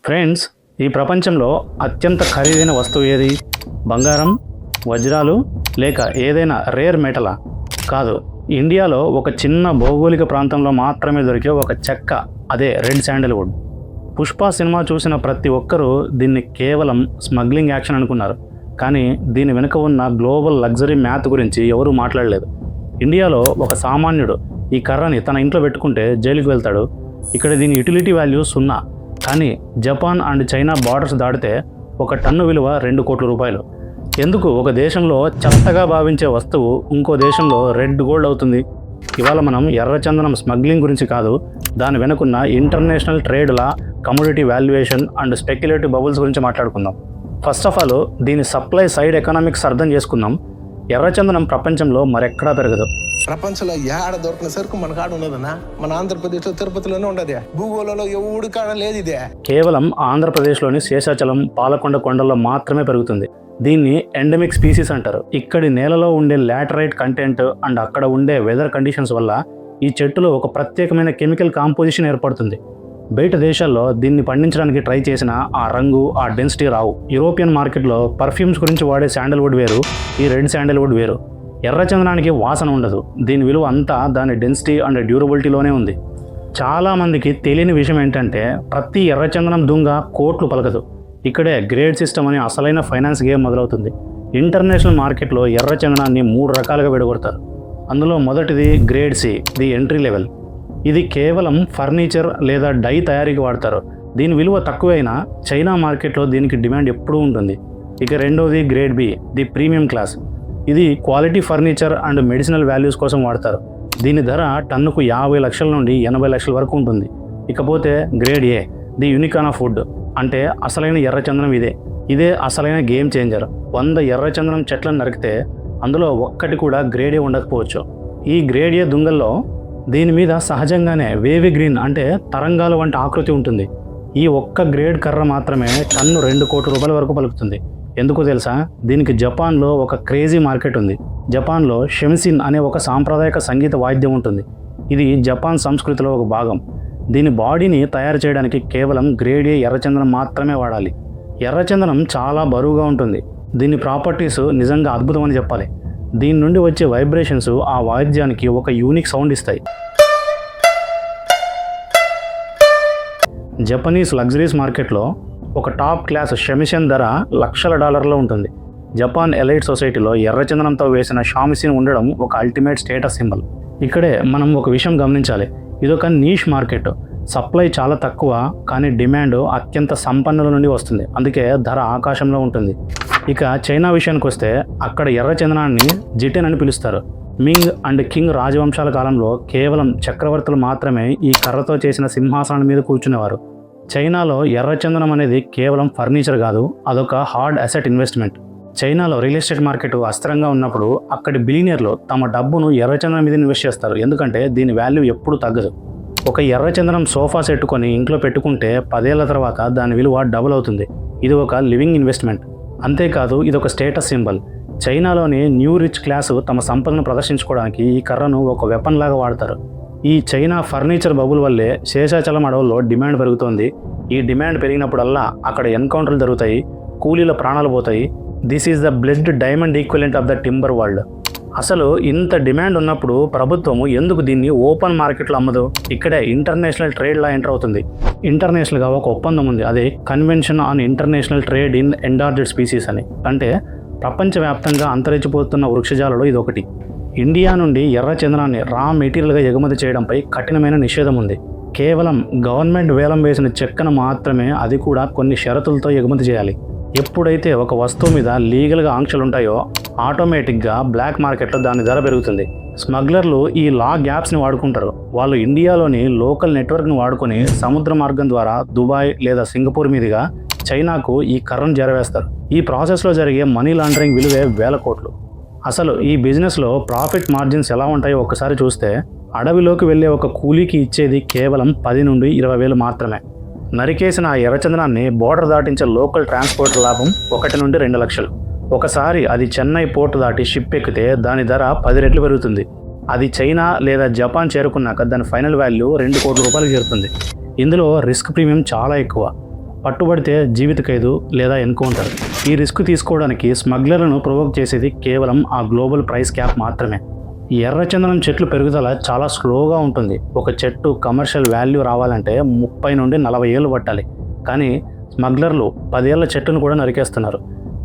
Friends, ఈ ప్రపంచంలో అత్యంత ఖరీదైన వస్తువు ఏది? బంగారం, వజ్రాలు, లేక ఏదైనా రేర్ మెటలా? కాదు, ఇండియాలో ఒక చిన్న భౌగోళిక ప్రాంతంలో మాత్రమే దొరికే ఒక చెక్క, అదే రెడ్ శాండల్వుడ్. పుష్ప సినిమా చూసిన ప్రతి ఒక్కరూ దీన్ని కేవలం స్మగ్లింగ్ యాక్షన్ అనుకున్నారు. కానీ దీని వెనుక ఉన్న గ్లోబల్ లగ్జరీ మ్యాథ్ గురించి ఎవరూ మాట్లాడలేదు. ఇండియాలో ఒక సామాన్యుడు ఈ కర్రని తన ఇంట్లో పెట్టుకుంటే జైలుకి వెళ్తాడు. ఇక్కడ దీని యూటిలిటీ వాల్యూ 0. కానీ జపాన్ అండ్ చైనా బార్డర్స్ దాటితే ఒక టన్ను విలువ 2 కోట్ల రూపాయలు. ఎందుకు ఒక దేశంలో చెత్తగా భావించే వస్తువు ఇంకో దేశంలో రెడ్ గోల్డ్ అవుతుంది? ఇవాళ మనం ఎర్రచందనం స్మగ్లింగ్ గురించి కాదు, దాని వెనుకున్న ఇంటర్నేషనల్ ట్రేడ్ల commodity valuation and speculative bubbles గురించి మాట్లాడుకుందాం. ఫస్ట్ ఆఫ్ ఆల్ దీని సప్లై సైడ్ ఎకనామిక్స్ అర్థం చేసుకుందాం. ఎర్రచందనం ప్రపంచంలో మరెక్కడా పెరగదు. ప్రపంచంలో ఏడ దొరికిన సరుకు మన కాడ ఉండదన్నా. మన ఆంధ్రప్రదేశ్లో తిరుపతిలోనే ఉండదు. భూగోళంలో ఎవడు కాడ లేదు ఇదే. కేవలం ఆంధ్రప్రదేశ్లోని శేషాచలం, పాలకొండ కొండల్లో మాత్రమే పెరుగుతుంది. దీన్ని ఎండమిక్ స్పీసీస్ అంటారు. ఇక్కడి నేలలో ఉండే లాటరైట్ కంటెంట్ అండ్ అక్కడ ఉండే వెదర్ కండిషన్స్ వల్ల ఈ చెట్టులో ఒక ప్రత్యేకమైన కెమికల్ కాంపోజిషన్ ఏర్పడుతుంది. బయట దేశాల్లో దీన్ని పండించడానికి ట్రై చేసిన ఆ రంగు, ఆ డెన్సిటీ రావు. యూరోపియన్ మార్కెట్లో పర్ఫ్యూమ్స్ గురించి వాడే శాండల్వుడ్ వేరు, ఈ రెడ్ శాండల్వుడ్ వేరు. ఎర్రచందనానికి వాసన ఉండదు. దీని విలువ అంతా దాని డెన్సిటీ అండ్ డ్యూరబిలిటీలోనే ఉంది. చాలామందికి తెలియని విషయం ఏంటంటే ప్రతి ఎర్రచందనం దుంగ కోట్లు పలకదు. ఇక్కడే గ్రేడ్ సిస్టమ్ అనే అసలైన ఫైనాన్స్ గేమ్ మొదలవుతుంది. ఇంటర్నేషనల్ మార్కెట్లో ఎర్రచందనాన్ని 3 రకాలుగా విడగొడతారు. అందులో మొదటిది grade C, the entry level. ఇది కేవలం ఫర్నిచర్ లేదా డై తయారీకి వాడతారు. దీని విలువ తక్కువైనా చైనా మార్కెట్లో దీనికి డిమాండ్ ఎప్పుడూ ఉంటుంది. ఇక రెండోది grade B, the premium class. ఇది quality furniture and medicinal values కోసం వాడతారు. దీని ధర టన్నుకు 50 లక్షల నుండి 80 లక్షల వరకు ఉంటుంది. ఇకపోతే grade A, the unicorn of would, అంటే అసలైన ఎర్రచందనం ఇదే అసలైన గేమ్ చేంజర్. 100 ఎర్రచందనం చెట్లను నరికితే అందులో ఒక్కటి కూడా గ్రేడ్ ఏ ఉండకపోవచ్చు. ఈ గ్రేడ్ ఏ దుంగల్లో దీని మీద సహజంగానే వేవీ గ్రీన్, అంటే తరంగాల వంటి ఆకృతి ఉంటుంది. ఈ ఒక్క గ్రేడ్ కర్ర మాత్రమే టన్ను 2 కోట్ల రూపాయల వరకు పలుకుతుంది. ఎందుకు తెలుసా? దీనికి జపాన్లో ఒక క్రేజీ మార్కెట్ ఉంది. జపాన్లో షెమిసిన్ అనే ఒక సాంప్రదాయక సంగీత వాయిద్యం ఉంటుంది. ఇది జపాన్ సంస్కృతిలో ఒక భాగం. దీని బాడీని తయారు చేయడానికి కేవలం గ్రేడ్ ఏ ఎర్రచందనం మాత్రమే వాడాలి. ఎర్రచందనం చాలా బరువుగా ఉంటుంది. దీని ప్రాపర్టీస్ నిజంగా అద్భుతం అని చెప్పాలి. దీని నుండి వచ్చే వైబ్రేషన్స్ ఆ వాయిద్యానికి ఒక యూనిక్ సౌండ్ ఇస్తాయి. జపనీస్ లగ్జరీస్ మార్కెట్లో ఒక టాప్ క్లాస్ షెమిషన్ ధర లక్షల డాలర్లో ఉంటుంది. జపాన్ ఎలైట్ సొసైటీలో ఎర్రచందనంతో వేసిన షామిసిన్ ఉండడం ఒక అల్టిమేట్ స్టేటస్ సింబల్. ఇక్కడే మనం ఒక విషయం గమనించాలి. ఇదొక నీష్ మార్కెట్. సప్లై చాలా తక్కువ, కానీ డిమాండ్ అత్యంత సంపన్నుల నుండి వస్తుంది. అందుకే ధర ఆకాశంలో ఉంటుంది. ఇక చైనా విషయానికి వస్తే అక్కడ ఎర్రచందనాన్ని జిటెన్ అని పిలుస్తారు. మింగ్ అండ్ కింగ్ రాజవంశాల కాలంలో కేవలం చక్రవర్తులు మాత్రమే ఈ కర్రతో చేసిన సింహాసనం మీద కూర్చునేవారు. చైనాలో ఎర్రచందనం అనేది కేవలం ఫర్నిచర్ కాదు, అదొక హార్డ్ అసెట్ ఇన్వెస్ట్మెంట్. చైనాలో రియల్ ఎస్టేట్ మార్కెట్ అస్థిరంగా ఉన్నప్పుడు అక్కడి బిలియనీర్లు తమ డబ్బును ఎర్రచందనం మీద ఇన్వెస్ట్ చేస్తారు. ఎందుకంటే దీని వాల్యూ ఎప్పుడూ తగ్గదు. ఒక ఎర్రచందనం సోఫా సెట్ కొని ఇంట్లో పెట్టుకుంటే 10 ఏళ్ల తర్వాత దాని విలువ డబుల్ అవుతుంది. ఇది ఒక లివింగ్ ఇన్వెస్ట్మెంట్. అంతేకాదు, ఇది ఒక స్టేటస్ సింబల్. చైనాలోని న్యూ రిచ్ క్లాసు తమ సంపదను ప్రదర్శించుకోవడానికి ఈ కర్రను ఒక వెపన్ లాగా వాడతారు. ఈ చైనా ఫర్నిచర్ బబుల్ వల్లే శేషాచలం అడవుల్లో డిమాండ్ పెరుగుతోంది. ఈ డిమాండ్ పెరిగినప్పుడల్లా అక్కడ ఎన్కౌంటర్లు జరుగుతాయి, కూలీల ప్రాణాలు పోతాయి. This is the blood diamond equivalent of the timber world. అసలు ఇంత డిమాండ్ ఉన్నప్పుడు ప్రభుత్వము ఎందుకు దీన్ని ఓపెన్ మార్కెట్లో అమ్మదు? ఇక్కడే ఇంటర్నేషనల్ ట్రేడ్లా ఎంటర్ అవుతుంది. ఇంటర్నేషనల్గా ఒక ఒప్పందం ఉంది. అదే convention on international trade in endangered species అని. అంటే ప్రపంచవ్యాప్తంగా అంతరించిపోతున్న వృక్షజాలలో ఇది ఒకటి. ఇండియా నుండి ఎర్రచందనాన్ని రా మెటీరియల్గా ఎగుమతి చేయడంపై కఠినమైన నిషేధం ఉంది. కేవలం గవర్నమెంట్ వేలం వేసిన చెక్కను మాత్రమే, అది కూడా కొన్ని షరతులతో ఎగుమతి చేయాలి. ఎప్పుడైతే ఒక వస్తువు మీద లీగల్గా ఆంక్షలు ఉంటాయో ఆటోమేటిక్గా బ్లాక్ మార్కెట్లో దాని ధర పెరుగుతుంది. స్మగ్లర్లు ఈ లా గ్యాప్స్ని వాడుకుంటారు. వాళ్ళు ఇండియాలోని లోకల్ నెట్వర్క్ని వాడుకొని సముద్ర మార్గం ద్వారా దుబాయ్ లేదా సింగపూర్ మీదుగా చైనాకు ఈ కర్రను చేరవేస్తారు. ఈ ప్రాసెస్లో జరిగే మనీ లాండరింగ్ విలువే 1000 కోట్లు. అసలు ఈ బిజినెస్లో ప్రాఫిట్ మార్జిన్స్ ఎలా ఉంటాయో ఒక్కసారి చూస్తే అడవిలోకి వెళ్ళే ఒక కూలీకి ఇచ్చేది కేవలం 10 నుండి 20 వేలు మాత్రమే. నరికేసిన ఆ ఎర్రచందనాన్ని బోర్డర్ దాటించే లోకల్ ట్రాన్స్పోర్ట్ లాభం 1 నుండి 2 లక్షలు. ఒకసారి అది చెన్నై పోర్టు దాటి షిప్ ఎక్కితే దాని ధర 10 రెట్లు పెరుగుతుంది. అది చైనా లేదా జపాన్ చేరుకున్నాక దాని ఫైనల్ వాల్యూ 2 కోట్ల రూపాయలు చేరుతుంది. ఇందులో రిస్క్ ప్రీమియం చాలా ఎక్కువ. పట్టుబడితే జీవిత ఖైదు లేదా ఎన్కౌంటర్. ఈ రిస్క్ తీసుకోవడానికి స్మగ్లర్లను ప్రొవోక్ చేసేది కేవలం ఆ గ్లోబల్ ప్రైస్ క్యాప్ మాత్రమే. ఈ ఎర్రచందనం చెట్లు పెరుగుదల చాలా స్లోగా ఉంటుంది. ఒక చెట్టు కమర్షియల్ వాల్యూ రావాలంటే 30 నుండి 40 ఏళ్ళు పట్టాలి. కానీ స్మగ్లర్లు 10 ఏళ్ల చెట్టును కూడా నరికేస్తున్నారు.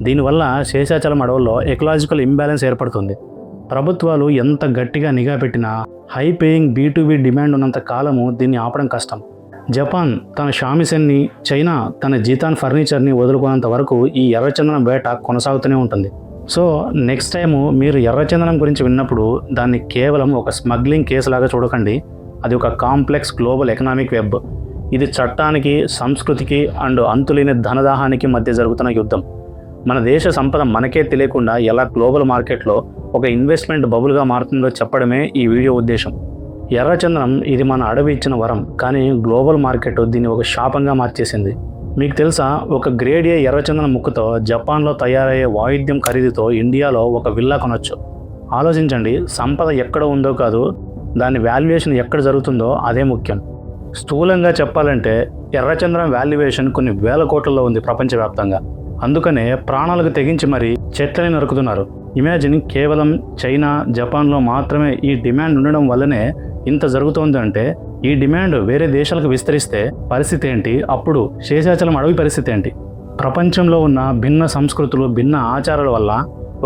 దీనివల్ల శేషాచలం అడవుల్లో ఎకలాజికల్ ఇంబ్యాలెన్స్ ఏర్పడుతుంది. ప్రభుత్వాలు ఎంత గట్టిగా నిఘా పెట్టినా హై పేయింగ్ B2B డిమాండ్ ఉన్నంత కాలము దీన్ని ఆపడం కష్టం. జపాన్ తన షామిసెన్ని, చైనా తన జీతాన్ ఫర్నిచర్ని వదులుకున్నంత వరకు ఈ ఎర్రచందనం వేట కొనసాగుతూనే ఉంటుంది. సో నెక్స్ట్ టైము మీరు ఎర్రచందనం గురించి విన్నప్పుడు దాన్ని కేవలం ఒక స్మగ్లింగ్ కేసులాగా చూడకండి. అది ఒక కాంప్లెక్స్ గ్లోబల్ ఎకనామిక్ వెబ్. ఇది చట్టానికి, సంస్కృతికి అండ్ అంతులేని ధనదాహానికి మధ్య జరుగుతున్న యుద్ధం. మన దేశ సంపద మనకే తెలియకుండా ఎలా గ్లోబల్ మార్కెట్లో ఒక ఇన్వెస్ట్మెంట్ బబుల్గా మారుతుందో చెప్పడమే ఈ వీడియో ఉద్దేశం. ఎర్రచందనం ఇది మన అడవి ఇచ్చిన వరం, కానీ గ్లోబల్ మార్కెట్ దీన్ని ఒక శాపంగా మార్చేసింది. మీకు తెలుసా, ఒక గ్రేడ్ ఏ ఎర్రచందనం ముక్కతో జపాన్లో తయారయ్యే వాయిద్యం ఖరీదుతో ఇండియాలో ఒక విల్లా కొనొచ్చు. ఆలోచించండి, సంపద ఎక్కడ ఉందో కాదు, దాని వాల్యుయేషన్ ఎక్కడ జరుగుతుందో అదే ముఖ్యం. స్థూలంగా చెప్పాలంటే ఎర్రచందనం వాల్యుయేషన్ కొన్ని వేల కోట్లలో ఉంది ప్రపంచవ్యాప్తంగా. అందుకనే ప్రాణాలకు తెగించి మరీ చెట్లని నరుకుతున్నారు. ఇమాజిన్, కేవలం చైనా, జపాన్లో మాత్రమే ఈ డిమాండ్ ఉండడం వల్లనే ఇంత జరుగుతోంది అంటే ఈ డిమాండ్ వేరే దేశాలకు విస్తరిస్తే పరిస్థితి ఏంటి? అప్పుడు శేషాచలం అడవి పరిస్థితి ఏంటి? ప్రపంచంలో ఉన్న భిన్న సంస్కృతులు, భిన్న ఆచారాల వల్ల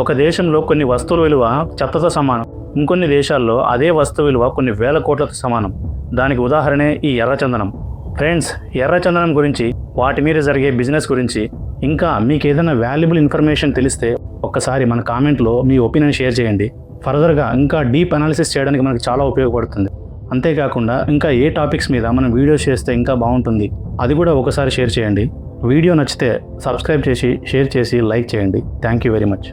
ఒక దేశంలో కొన్ని వస్తువుల విలువ చెత్తతో సమానం, ఇంకొన్ని దేశాల్లో అదే వస్తువు విలువ కొన్ని వేల కోట్లతో సమానం. దానికి ఉదాహరణే ఈ ఎర్రచందనం. ఫ్రెండ్స్, ఎర్రచందనం గురించి, వాటి మీద జరిగే బిజినెస్ గురించి ఇంకా మీకు ఏదైనా వాల్యుబుల్ ఇన్ఫర్మేషన్ తెలిస్తే ఒక్కసారి మన కామెంట్లో మీ ఒపీనియన్ షేర్ చేయండి. ఫర్దర్గా ఇంకా డీప్ అనాలిసిస్ చేయడానికి మనకు చాలా ఉపయోగపడుతుంది. అంతేకాకుండా ఇంకా ఏ టాపిక్స్ మీద మనం వీడియోస్ చేస్తే ఇంకా బాగుంటుంది అది కూడా ఒకసారి షేర్ చేయండి. వీడియో నచ్చితే సబ్స్క్రైబ్ చేసి, షేర్ చేసి, లైక్ చేయండి. Thank you very much.